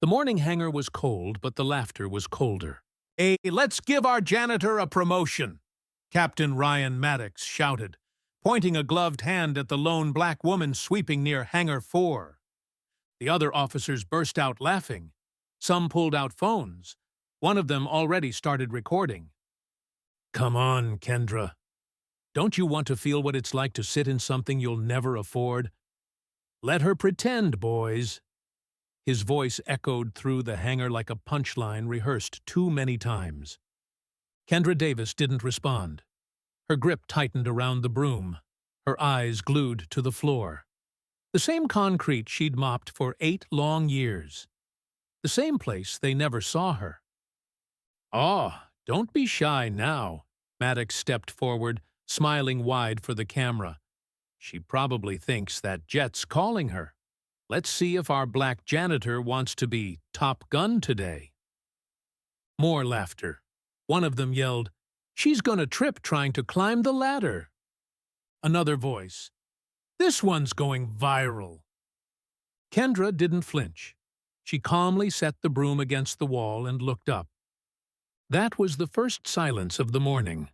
The morning hangar was cold, but the laughter was colder. "Hey, let's give our janitor a promotion!" Captain Ryan Maddox shouted, pointing a gloved hand at the lone black woman sweeping near Hangar 4. The other officers burst out laughing. Some pulled out phones. One of them already started recording. "Come on, Kendra. Don't you want to feel what it's like to sit in something you'll never afford? Let her pretend, boys." His voice echoed through the hangar like a punchline rehearsed too many times. Kendra Davis didn't respond. Her grip tightened around the broom, her eyes glued to the floor. The same concrete she'd mopped for 8 long years. The same place they never saw her. "Oh, don't be shy now." Maddox stepped forward, smiling wide for the camera. "She probably thinks that jet's calling her. Let's see if our black janitor wants to be Top Gun today." More laughter. One of them yelled, "She's gonna trip trying to climb the ladder." Another voice, "This one's going viral." Kendra didn't flinch. She calmly set the broom against the wall and looked up. That was the first silence of the morning.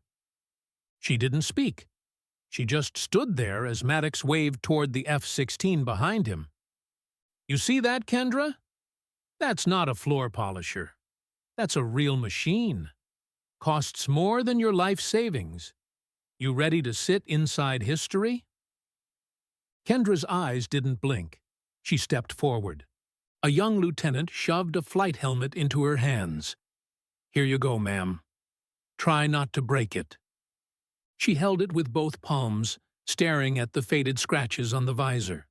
She didn't speak. She just stood there as Maddox waved toward the F-16 behind him. "You see that, Kendra? That's not a floor polisher. That's a real machine. Costs more than your life savings. You ready to sit inside history?" Kendra's eyes didn't blink. She stepped forward. A young lieutenant shoved a flight helmet into her hands. "Here you go, ma'am. Try not to break it." She held it with both palms, staring at the faded scratches on the visor.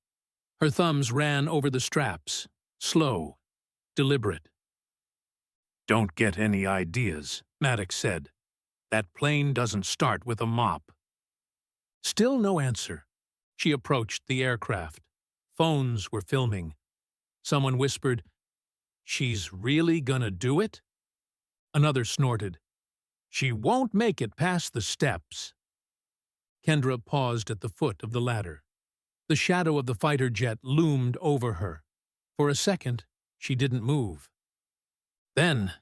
Her thumbs ran over the straps, slow, deliberate. "Don't get any ideas," Maddox said. "That plane doesn't start with a mop." Still no answer. She approached the aircraft. Phones were filming. Someone whispered, "She's really gonna do it?" Another snorted, "She won't make it past the steps." Kendra paused at the foot of the ladder. The shadow of the fighter jet loomed over her. For a second, she didn't move. Then,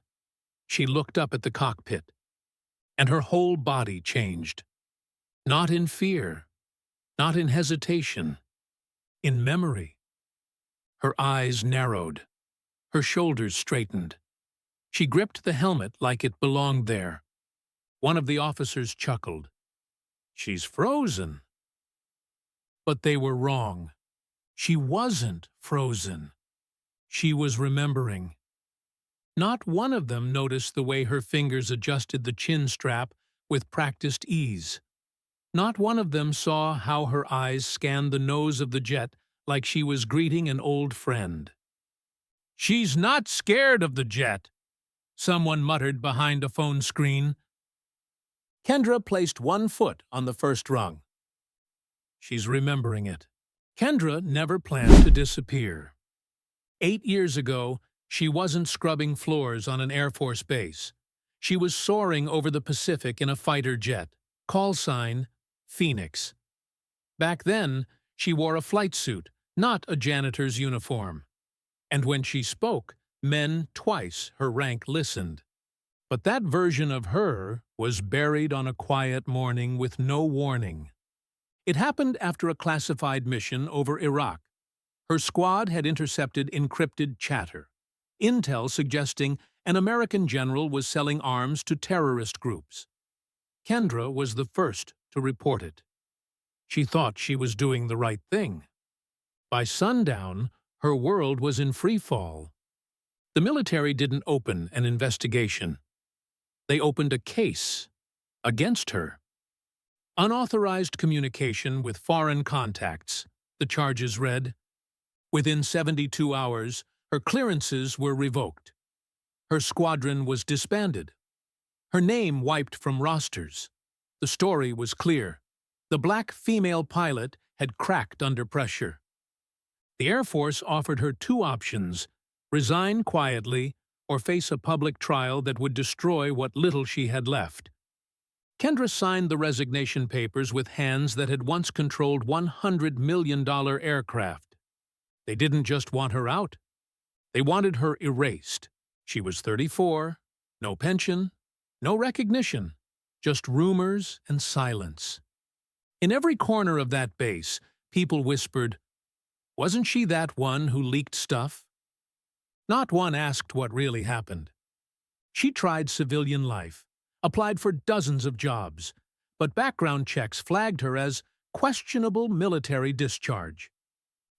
she looked up at the cockpit, and her whole body changed. Not in fear, not in hesitation, in memory. Her eyes narrowed. Her shoulders straightened. She gripped the helmet like it belonged there. One of the officers chuckled. "She's frozen." But they were wrong. She wasn't frozen. She was remembering. Not one of them noticed the way her fingers adjusted the chin strap with practiced ease. Not one of them saw how her eyes scanned the nose of the jet like she was greeting an old friend. "She's not scared of the jet," someone muttered behind a phone screen. Kendra placed one foot on the first rung. She's remembering it. Kendra never planned to disappear. 8 years ago, she wasn't scrubbing floors on an Air Force base. She was soaring over the Pacific in a fighter jet. Call sign, Phoenix. Back then, she wore a flight suit, not a janitor's uniform. And when she spoke, men twice her rank listened. But that version of her was buried on a quiet morning with no warning. It happened after a classified mission over Iraq. Her squad had intercepted encrypted chatter, intel suggesting an American general was selling arms to terrorist groups. Kendra was the first to report it. She thought she was doing the right thing. By sundown, her world was in free fall. The military didn't open an investigation. They opened a case against her. Unauthorized communication with foreign contacts, the charges read. Within 72 hours, her clearances were revoked. Her squadron was disbanded. Her name wiped from rosters. The story was clear. The black female pilot had cracked under pressure. The Air Force offered her 2 options: resign quietly or face a public trial that would destroy what little she had left. Kendra signed the resignation papers with hands that had once controlled $100 million aircraft. They didn't just want her out. They wanted her erased. She was 34, no pension, no recognition, just rumors and silence. In every corner of that base, people whispered, "Wasn't she that one who leaked stuff?" Not one asked what really happened. She tried civilian life, applied for dozens of jobs, but background checks flagged her as questionable military discharge.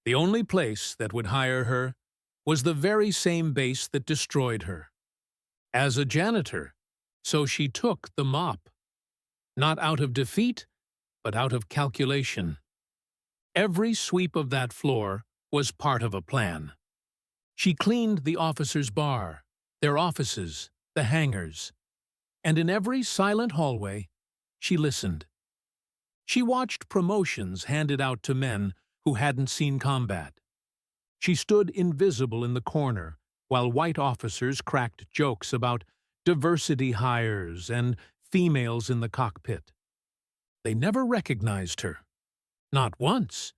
The only place that would hire her was the very same base that destroyed her. As a janitor, so she took the mop. Not out of defeat, but out of calculation. Every sweep of that floor was part of a plan. She cleaned the officers' bar, their offices, the hangars, and in every silent hallway, she listened. She watched promotions handed out to men who hadn't seen combat. She stood invisible in the corner while white officers cracked jokes about diversity hires and females in the cockpit. They never recognized her. Not once.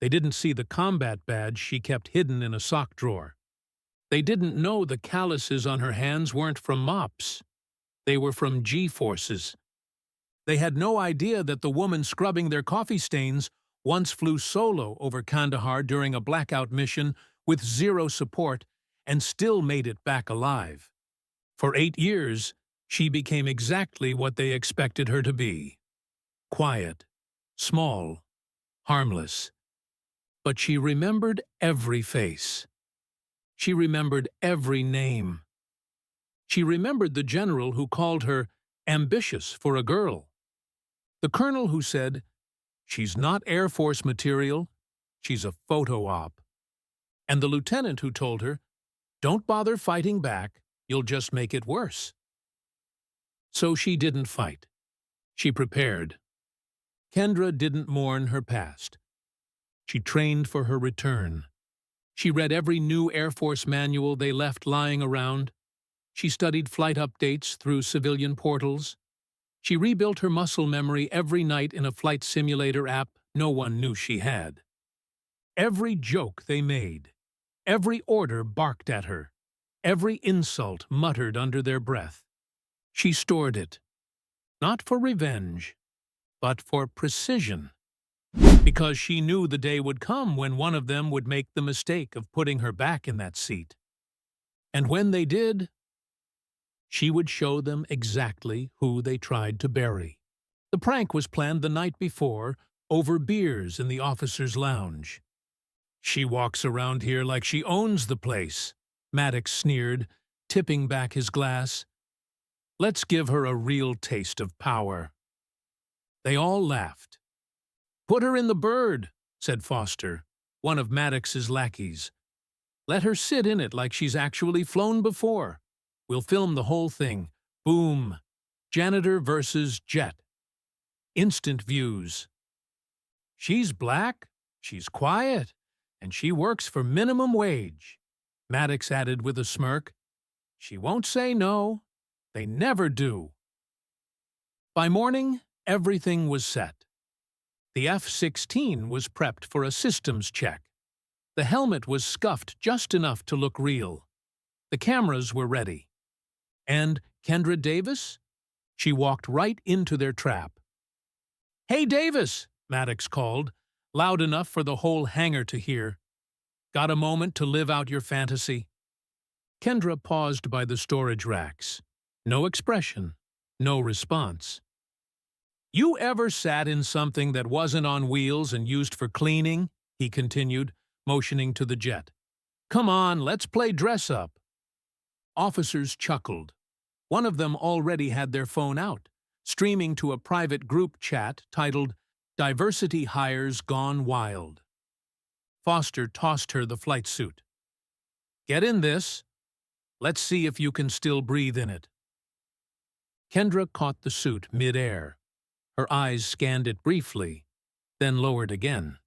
They didn't see the combat badge she kept hidden in a sock drawer. They didn't know the calluses on her hands weren't from mops. They were from G-forces. They had no idea that the woman scrubbing their coffee stains once flew solo over Kandahar during a blackout mission with zero support and still made it back alive. For 8 years, she became exactly what they expected her to be. Quiet, small, harmless. But she remembered every face. She remembered every name. She remembered the general who called her ambitious for a girl. The colonel who said, "She's not Air Force material, she's a photo op." And the lieutenant who told her, "Don't bother fighting back, you'll just make it worse." So she didn't fight. She prepared. Kendra didn't mourn her past. She trained for her return. She read every new Air Force manual they left lying around. She studied flight updates through civilian portals. She rebuilt her muscle memory every night in a flight simulator app no one knew she had. Every joke they made, every order barked at her, every insult muttered under their breath. She stored it, not for revenge, but for precision, because she knew the day would come when one of them would make the mistake of putting her back in that seat. And when they did, she would show them exactly who they tried to bury. The prank was planned the night before, over beers in the officers' lounge. "She walks around here like she owns the place," Maddox sneered, tipping back his glass. "Let's give her a real taste of power." They all laughed. "Put her in the Bird," said Foster, one of Maddox's lackeys. "Let her sit in it like she's actually flown before. We'll film the whole thing. Boom. Janitor versus Jet. Instant views. She's black, she's quiet, and she works for minimum wage," Maddox added with a smirk. "She won't say no. They never do." By morning, everything was set. The F-16 was prepped for a systems check. The helmet was scuffed just enough to look real. The cameras were ready. And Kendra Davis? She walked right into their trap. "Hey, Davis," Maddox called, loud enough for the whole hangar to hear. "Got a moment to live out your fantasy?" Kendra paused by the storage racks. No expression, no response. "You ever sat in something that wasn't on wheels and used for cleaning?" he continued, motioning to the jet. "Come on, let's play dress-up." Officers chuckled. One of them already had their phone out, streaming to a private group chat titled "Diversity Hires Gone Wild." Foster tossed her the flight suit. "Get in this. Let's see if you can still breathe in it." Kendra caught the suit mid-air. Her eyes scanned it briefly, then lowered again.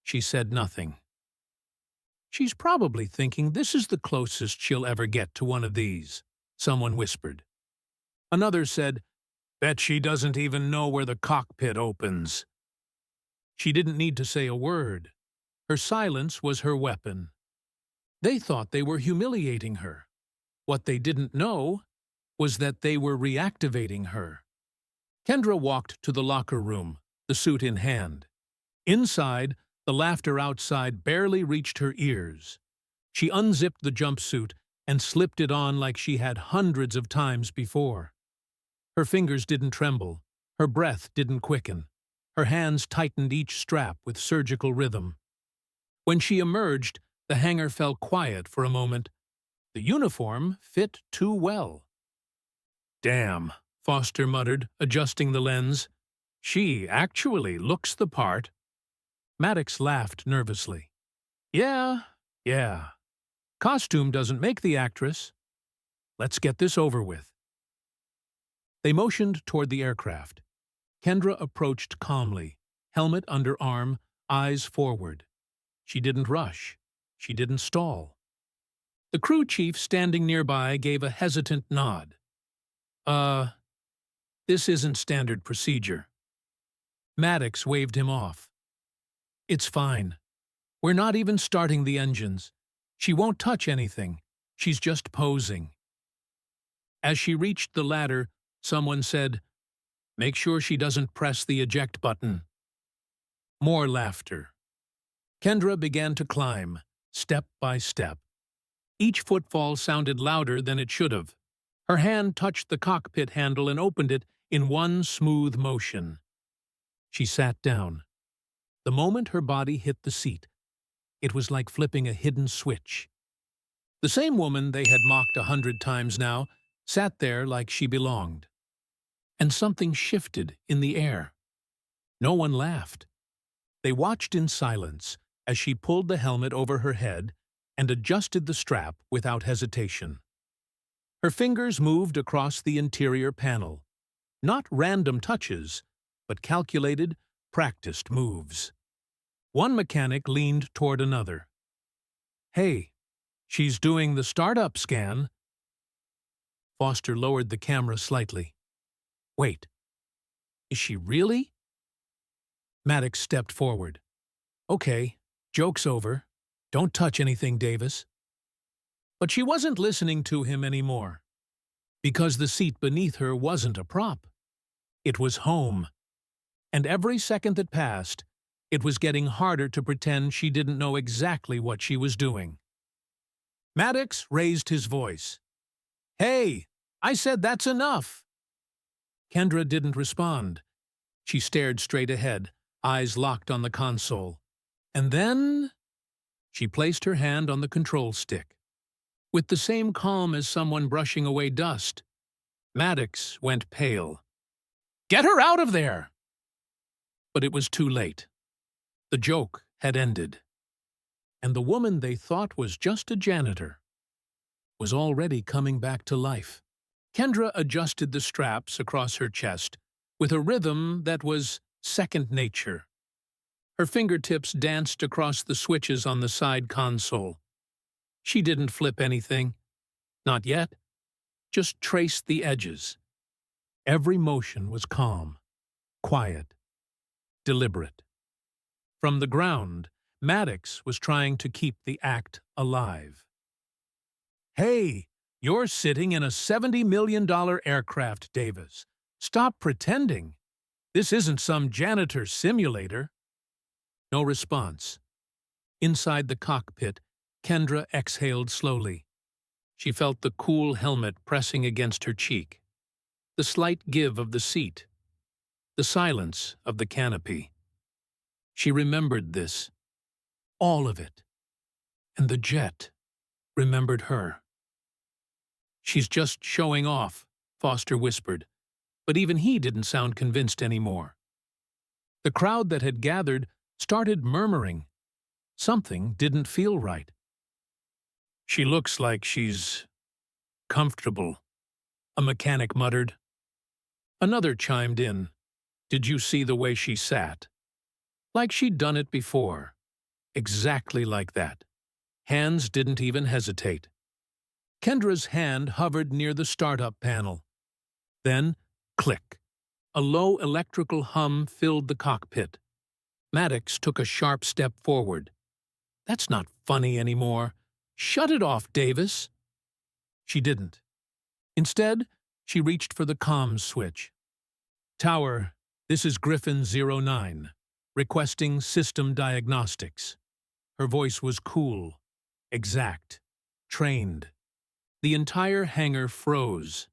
She said nothing. "She's probably thinking this is the closest she'll ever get to one of these," someone whispered. Another said, "Bet she doesn't even know where the cockpit opens." She didn't need to say a word. Her silence was her weapon. They thought they were humiliating her. What they didn't know was that they were reactivating her. Kendra walked to the locker room, the suit in hand. Inside, the laughter outside barely reached her ears. She unzipped the jumpsuit and slipped it on like she had hundreds of times before. Her fingers didn't tremble. Her breath didn't quicken. Her hands tightened each strap with surgical rhythm. When she emerged, the hangar fell quiet for a moment. The uniform fit too well. "Damn," Foster muttered, adjusting the lens. "She actually looks the part." Maddox laughed nervously. Yeah. Costume doesn't make the actress. Let's get this over with." They motioned toward the aircraft. Kendra approached calmly, helmet under arm, eyes forward. She didn't rush. She didn't stall. The crew chief standing nearby gave a hesitant nod. This isn't standard procedure." Maddox waved him off. "It's fine. We're not even starting the engines. She won't touch anything. She's just posing." As she reached the ladder, someone said, "Make sure she doesn't press the eject button." More laughter. Kendra began to climb, step by step. Each footfall sounded louder than it should have. Her hand touched the cockpit handle and opened it in one smooth motion. She sat down. The moment her body hit the seat, it was like flipping a hidden switch. The same woman they had mocked 100 times now sat there like she belonged. And something shifted in the air. No one laughed. They watched in silence as she pulled the helmet over her head and adjusted the strap without hesitation. Her fingers moved across the interior panel. Not random touches, but calculated, practiced moves. One mechanic leaned toward another. "Hey, she's doing the startup scan." Foster lowered the camera slightly. "Wait, is she really?" Maddox stepped forward. "Okay, joke's over. Don't touch anything, Davis." But she wasn't listening to him anymore, because the seat beneath her wasn't a prop. It was home. And every second that passed, it was getting harder to pretend she didn't know exactly what she was doing. Maddox raised his voice. "Hey, I said that's enough." Kendra didn't respond. She stared straight ahead, eyes locked on the console. And then she placed her hand on the control stick. With the same calm as someone brushing away dust, Maddox went pale. "Get her out of there!" But it was too late. The joke had ended. And the woman they thought was just a janitor was already coming back to life. Kendra adjusted the straps across her chest with a rhythm that was second nature. Her fingertips danced across the switches on the side console. She didn't flip anything. Not yet. Just traced the edges. Every motion was calm, quiet, deliberate. From the ground, Maddox was trying to keep the act alive. "Hey, you're sitting in a $70 million aircraft, Davis. Stop pretending. This isn't some janitor simulator." No response. Inside the cockpit, Kendra exhaled slowly. She felt the cool helmet pressing against her cheek, the slight give of the seat, the silence of the canopy. She remembered this, all of it, and the jet remembered her. "She's just showing off," Foster whispered, but even he didn't sound convinced anymore. The crowd that had gathered started murmuring. Something didn't feel right. "She looks like she's comfortable," a mechanic muttered. Another chimed in. "Did you see the way she sat? Like she'd done it before. Exactly like that. Hands didn't even hesitate." Kendra's hand hovered near the startup panel. Then, click. A low electrical hum filled the cockpit. Maddox took a sharp step forward. "That's not funny anymore. Shut it off, Davis. She didn't. Instead, she reached for the comms switch. Tower, this is Griffin-09, requesting system diagnostics. Her voice was cool, exact, trained. The entire hangar froze.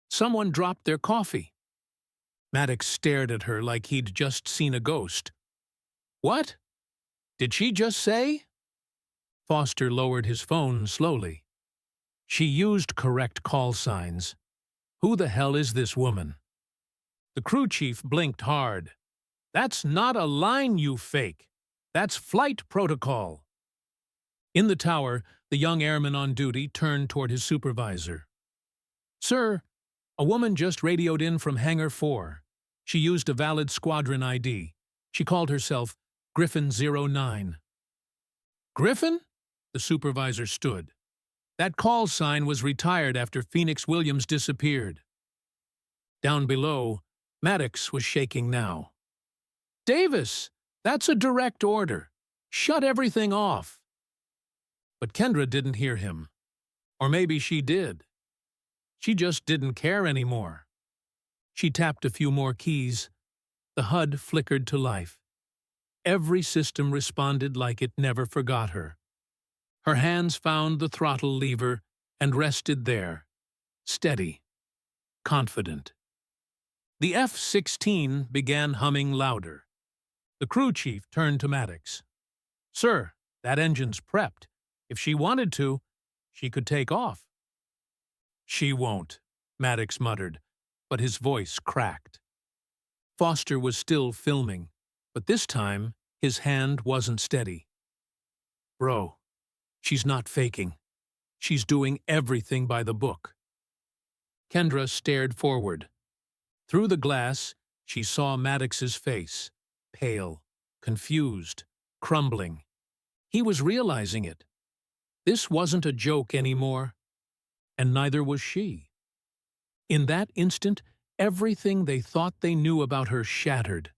Someone dropped their coffee. Maddox stared at her like he'd just seen a ghost. What? Did she just say? Foster lowered his phone slowly. She used correct call signs. Who the hell is this woman? The crew chief blinked hard. That's not a line, you fake. That's flight protocol. In the tower, the young airman on duty turned toward his supervisor. Sir, a woman just radioed in from Hangar 4. She used a valid squadron ID. She called herself Griffin-09. Griffin? The supervisor stood. That call sign was retired after Phoenix Williams disappeared. Down below, Maddox was shaking now. Davis, that's a direct order. Shut everything off. But Kendra didn't hear him. Or maybe she did. She just didn't care anymore. She tapped a few more keys. The HUD flickered to life. Every system responded like it never forgot her. Her hands found the throttle lever and rested there, steady, confident. The F-16 began humming louder. The crew chief turned to Maddox. Sir, that engine's prepped. If she wanted to, she could take off. She won't, Maddox muttered, but his voice cracked. Foster was still filming, but this time his hand wasn't steady. Bro, she's not faking. She's doing everything by the book. Kendra stared forward. Through the glass, she saw Maddox's face, pale, confused, crumbling. He was realizing it. This wasn't a joke anymore, and neither was she. In that instant, everything they thought they knew about her shattered.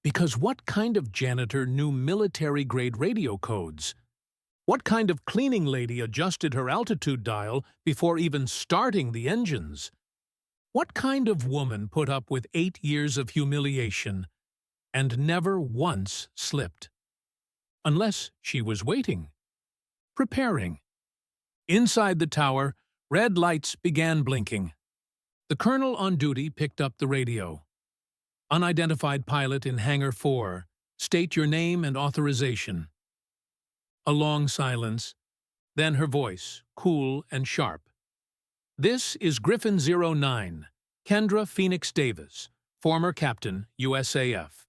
Because what kind of janitor knew military-grade radio codes? What kind of cleaning lady adjusted her altitude dial before even starting the engines? What kind of woman put up with 8 years of humiliation and never once slipped? Unless she was waiting, preparing. Inside the tower, red lights began blinking. The colonel on duty picked up the radio. Unidentified pilot in Hangar 4, state your name and authorization. A long silence, then her voice, cool and sharp. This is Griffin-09, Kendra Phoenix Davis, former captain, USAF,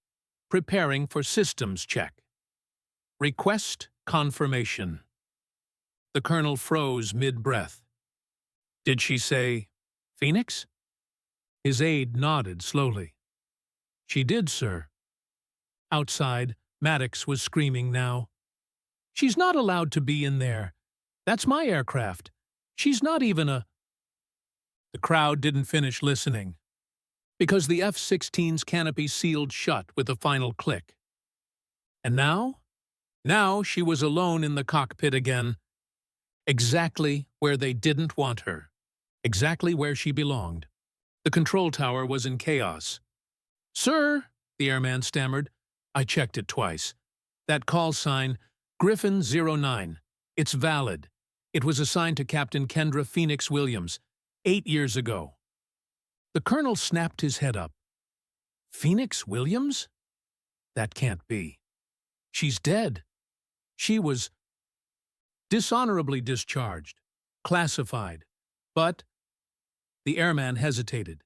preparing for systems check. Request confirmation. The colonel froze mid-breath. Did she say, Phoenix? His aide nodded slowly. She did, sir. Outside, Maddox was screaming now. She's not allowed to be in there. That's my aircraft. She's not even a... The crowd didn't finish listening, because the F-16's canopy sealed shut with a final click. And now? Now she was alone in the cockpit again. Exactly where they didn't want her. Exactly where she belonged. The control tower was in chaos. Sir, the airman stammered. I checked it twice. That call sign, Griffin-09. It's valid. It was assigned to Captain Kendra Phoenix Williams 8 years ago. The colonel snapped his head up. Phoenix Williams? That can't be. She's dead. She was dishonorably discharged, classified, but... The airman hesitated.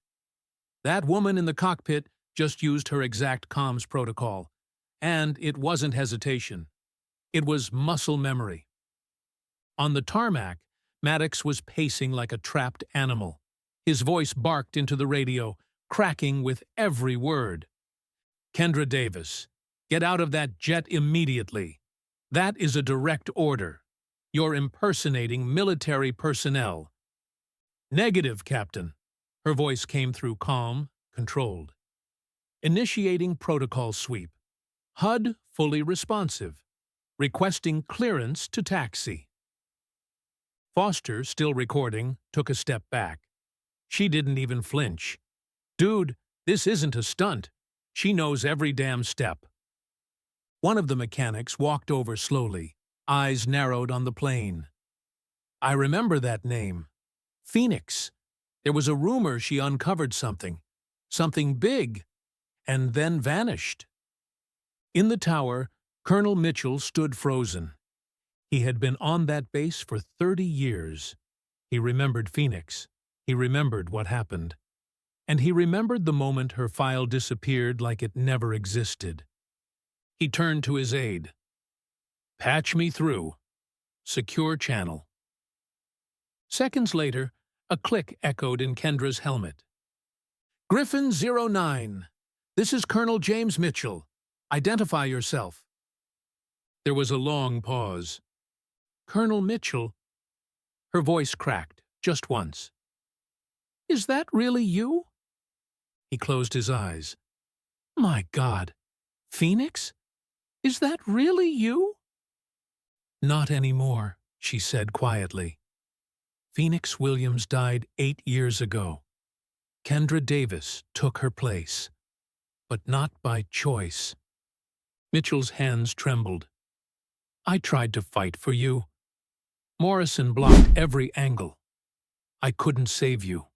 That woman in the cockpit just used her exact comms protocol, and it wasn't hesitation. It was muscle memory. On the tarmac, Maddox was pacing like a trapped animal. His voice barked into the radio, cracking with every word. Kendra Davis, get out of that jet immediately. That is a direct order. You're impersonating military personnel. Negative, Captain. Her voice came through calm, controlled. Initiating protocol sweep. HUD fully responsive. Requesting clearance to taxi. Foster, still recording, took a step back. She didn't even flinch. Dude, this isn't a stunt. She knows every damn step. One of the mechanics walked over slowly, eyes narrowed on the plane. I remember that name. Phoenix. There was a rumor she uncovered something big, and then vanished. In the tower, Colonel Mitchell stood frozen. He had been on that base for 30 years. He remembered Phoenix. He remembered what happened. And he remembered the moment her file disappeared like it never existed. He turned to his aide. Patch me through. Secure channel. Seconds later, a click echoed in Kendra's helmet. Griffin 09. This is Colonel James Mitchell. Identify yourself. There was a long pause. Colonel Mitchell? Her voice cracked, just once. Is that really you? He closed his eyes. My God. Phoenix? Is that really you? Not anymore, she said quietly. Phoenix Williams died 8 years ago. Kendra Davis took her place, but not by choice. Mitchell's hands trembled. I tried to fight for you. Morrison blocked every angle. I couldn't save you.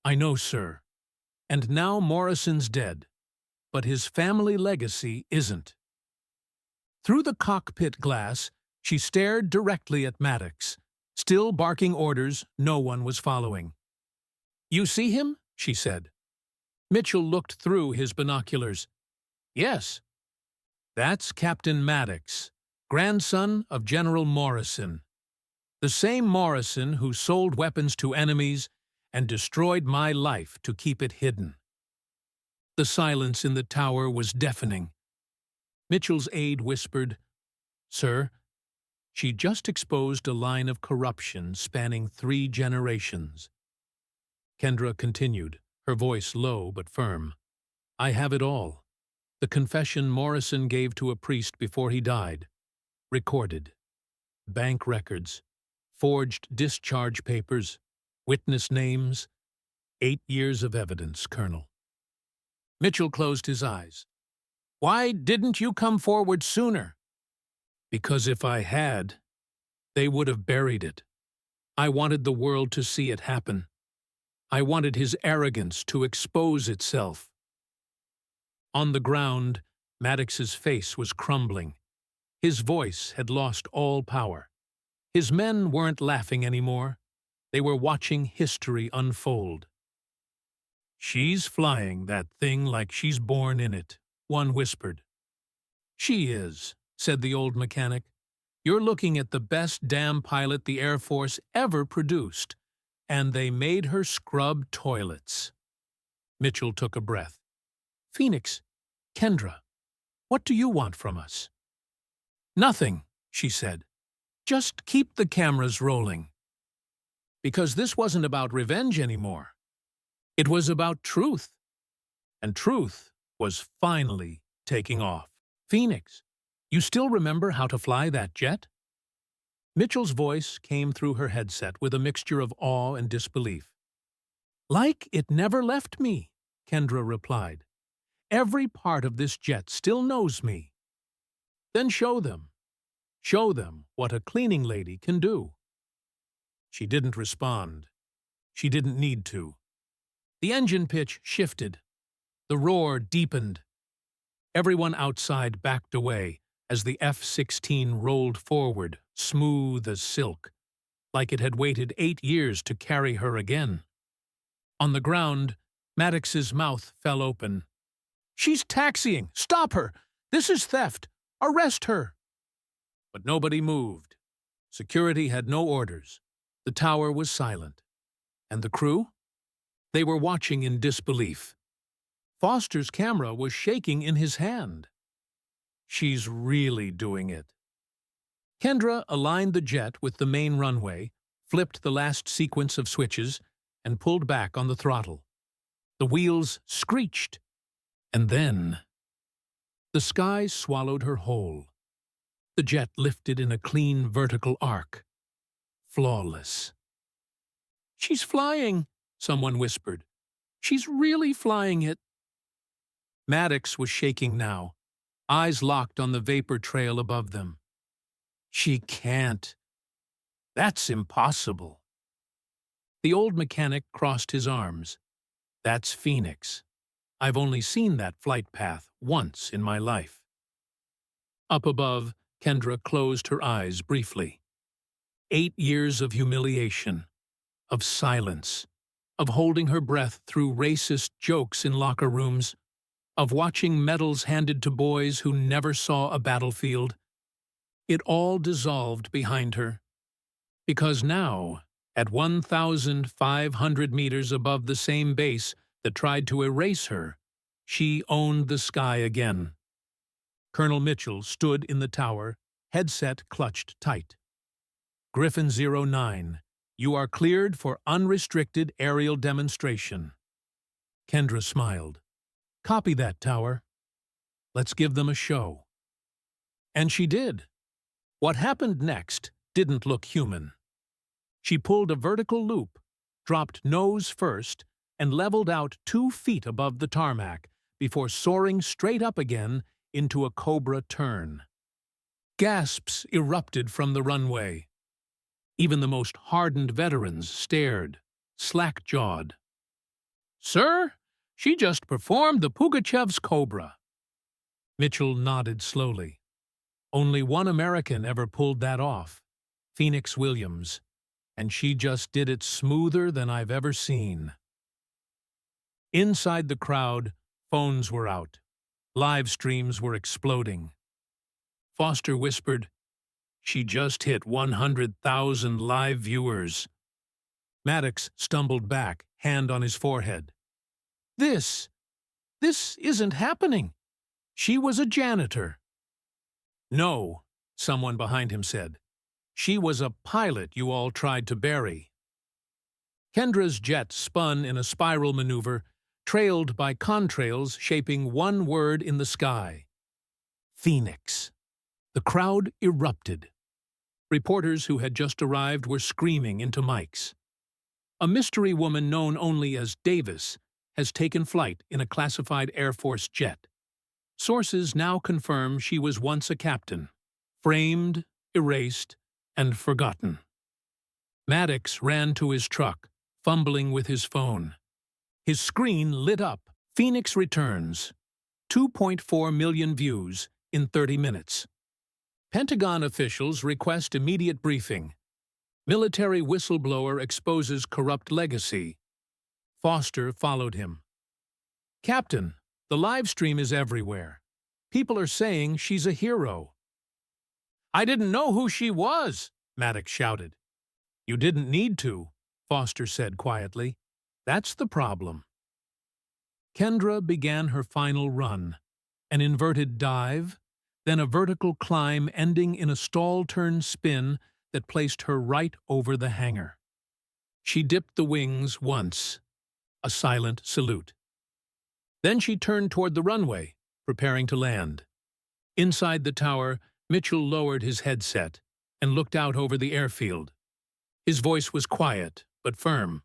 I know, sir. And now Morrison's dead, but his family legacy isn't. Through the cockpit glass, she stared directly at Maddox. Still barking orders, no one was following. You see him? She said. Mitchell looked through his binoculars. Yes. That's Captain Maddox, grandson of General Morrison. The same Morrison who sold weapons to enemies and destroyed my life to keep it hidden. The silence in the tower was deafening. Mitchell's aide whispered, Sir, she just exposed a line of corruption spanning 3 generations. Kendra continued, her voice low but firm. I have it all. The confession Morrison gave to a priest before he died. Recorded. Bank records. Forged discharge papers. Witness names. 8 years of evidence, Colonel. Mitchell closed his eyes. Why didn't you come forward sooner? Because if I had, they would have buried it. I wanted the world to see it happen. I wanted his arrogance to expose itself. On the ground, Maddox's face was crumbling. His voice had lost all power. His men weren't laughing anymore. They were watching history unfold. She's flying that thing like she's born in it, one whispered. She is, said the old mechanic. You're looking at the best damn pilot the Air Force ever produced, and they made her scrub toilets. Mitchell took a breath. Phoenix, Kendra, what do you want from us? Nothing, she said. Just keep the cameras rolling. Because this wasn't about revenge anymore. It was about truth. And truth was finally taking off. Phoenix, you still remember how to fly that jet? Mitchell's voice came through her headset with a mixture of awe and disbelief. Like it never left me, Kendra replied. Every part of this jet still knows me. Then show them. Show them what a cleaning lady can do. She didn't respond. She didn't need to. The engine pitch shifted. The roar deepened. Everyone outside backed away as the F-16 rolled forward, smooth as silk, like it had waited 8 years to carry her again. On the ground, Maddox's mouth fell open. She's taxiing! Stop her! This is theft! Arrest her! But nobody moved. Security had no orders. The tower was silent. And the crew? They were watching in disbelief. Foster's camera was shaking in his hand. She's really doing it. Kendra aligned the jet with the main runway, flipped the last sequence of switches, and pulled back on the throttle. The wheels screeched. And then the sky swallowed her whole. The jet lifted in a clean vertical arc. flawless. "She's flying," someone whispered. "She's really flying it." Maddox was shaking now, eyes locked on the vapor trail above them. "She can't. That's impossible." The old mechanic crossed his arms. "That's Phoenix. I've only seen that flight path once in my life." Up above, Kendra closed her eyes briefly. 8 years of humiliation, of silence, of holding her breath through racist jokes in locker rooms, of watching medals handed to boys who never saw a battlefield. It all dissolved behind her. Because now, at 1,500 meters above the same base that tried to erase her, she owned the sky again. Colonel Mitchell stood in the tower, headset clutched tight. "Griffin 09, you are cleared for unrestricted aerial demonstration." Kendra smiled. "Copy that, Tower. Let's give them a show." And she did. What happened next didn't look human. She pulled a vertical loop, dropped nose first, and leveled out 2 feet above the tarmac before soaring straight up again into a cobra turn. Gasps erupted from the runway. Even the most hardened veterans stared, slack-jawed. "Sir, she just performed the Pugachev's Cobra." Mitchell nodded slowly. Only one American ever pulled that off, Phoenix Williams, and she just did it smoother than I've ever seen. Inside the crowd, phones were out. Live streams were exploding. Foster whispered, "She just hit 100,000 live viewers." Maddox stumbled back, hand on his forehead. This isn't happening. She was a janitor." "No," someone behind him said. "She was a pilot you all tried to bury." Kendra's jet spun in a spiral maneuver, trailed by contrails shaping one word in the sky. Phoenix. The crowd erupted. Reporters who had just arrived were screaming into mics. A mystery woman known only as Davis has taken flight in a classified Air Force jet. Sources now confirm she was once a captain, framed, erased, and forgotten. Maddox ran to his truck, fumbling with his phone. His screen lit up. Phoenix returns. 2.4 million views in 30 minutes. Pentagon officials request immediate briefing. Military whistleblower exposes corrupt legacy. Foster followed him. "Captain, the live stream is everywhere. People are saying she's a hero." "I didn't know who she was," Maddox shouted. "You didn't need to," Foster said quietly. "That's the problem." Kendra began her final run, an inverted dive, then a vertical climb ending in a stall-turn spin that placed her right over the hangar. She dipped the wings once, a silent salute. Then she turned toward the runway, preparing to land. Inside the tower, Mitchell lowered his headset and looked out over the airfield. His voice was quiet, but firm.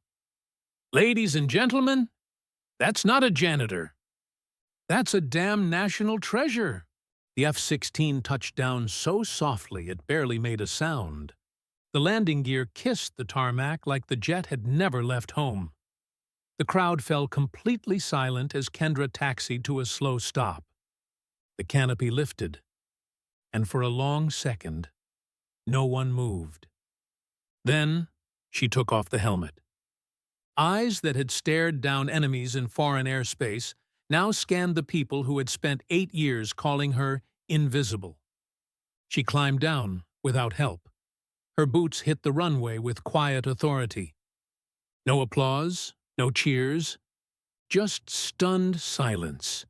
"Ladies and gentlemen, that's not a janitor. That's a damn national treasure." The F-16 touched down so softly it barely made a sound. The landing gear kissed the tarmac like the jet had never left home. The crowd fell completely silent as Kendra taxied to a slow stop. The canopy lifted, and for a long second, no one moved. Then she took off the helmet. Eyes that had stared down enemies in foreign airspace now scanned the people who had spent 8 years calling her invisible. She climbed down without help. Her boots hit the runway with quiet authority. No applause, no cheers, just stunned silence.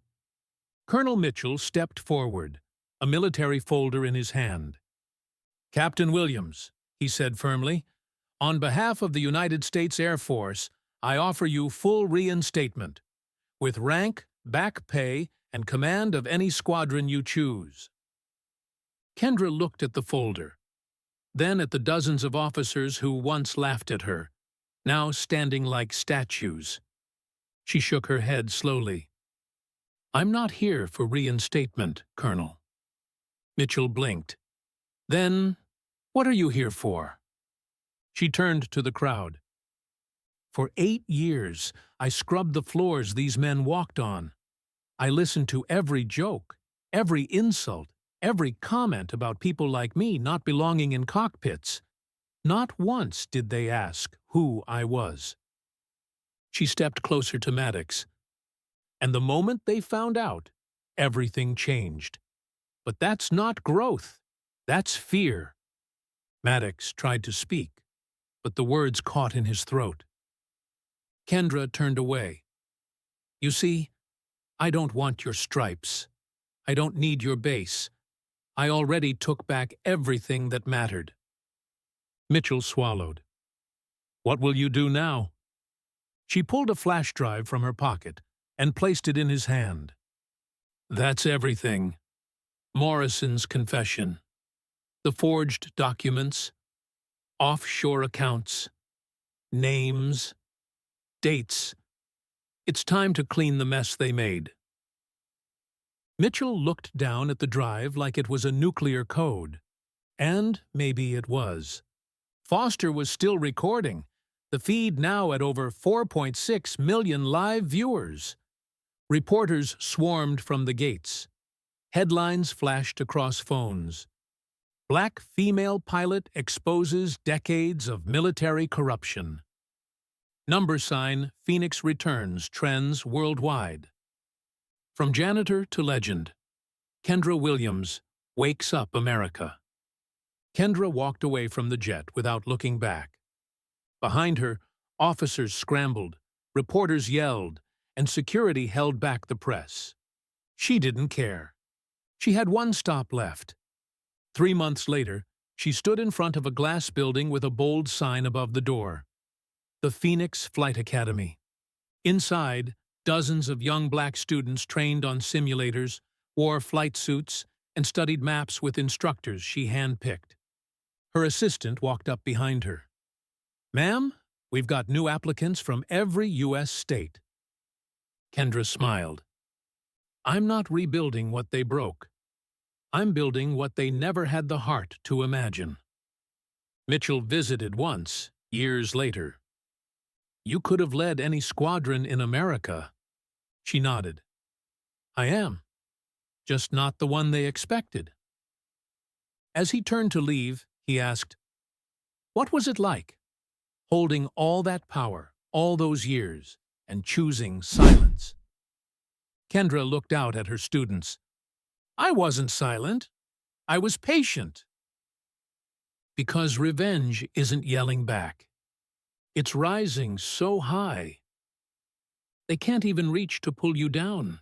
Colonel Mitchell stepped forward, a military folder in his hand. "Captain Williams," he said firmly, "on behalf of the United States Air Force, I offer you full reinstatement, with rank, back pay, and command of any squadron you choose." Kendra looked at the folder. then at the dozens of officers who once laughed at her, now standing like statues. She shook her head slowly. "I'm not here for reinstatement, Colonel." Mitchell blinked. "Then, what are you here for?" She turned to the crowd. "For 8 years, I scrubbed the floors these men walked on. I listened to every joke, every insult, every comment about people like me not belonging in cockpits. Not once did they ask who I was." She stepped closer to Maddox. "And the moment they found out, everything changed. But that's not growth. That's fear." Maddox tried to speak, but the words caught in his throat. Kendra turned away. "You see, I don't want your stripes. I don't need your base. I already took back everything that mattered." Mitchell swallowed. "What will you do now?" She pulled a flash drive from her pocket and placed it in his hand. "That's everything. Morrison's confession. The forged documents. Offshore accounts. Names. Dates. It's time to clean the mess they made." Mitchell looked down at the drive like it was a nuclear code. And maybe it was. Foster was still recording, the feed now at over 4.6 million live viewers. Reporters swarmed from the gates. Headlines flashed across phones. "Black female pilot exposes decades of military corruption." Number sign Phoenix returns trends worldwide. From janitor to legend, Kendra Williams wakes up America. Kendra walked away from the jet without looking back. Behind her, officers scrambled, reporters yelled, and security held back the press. She didn't care. She had one stop left. 3 months later, she stood in front of a glass building with a bold sign above the door. The Phoenix Flight Academy. Inside, dozens of young black students trained on simulators, wore flight suits, and studied maps with instructors she handpicked. Her assistant walked up behind her. "Ma'am, we've got new applicants from every U.S. state." Kendra smiled. "I'm not rebuilding what they broke. I'm building what they never had the heart to imagine." Mitchell visited once, years later. "You could have led any squadron in America." She nodded. "I am. Just not the one they expected." As he turned to leave, he asked, "What was it like, holding all that power, all those years, and choosing silence?" Kendra looked out at her students. "I wasn't silent. I was patient." Because revenge isn't yelling back. It's rising so high. They can't even reach to pull you down.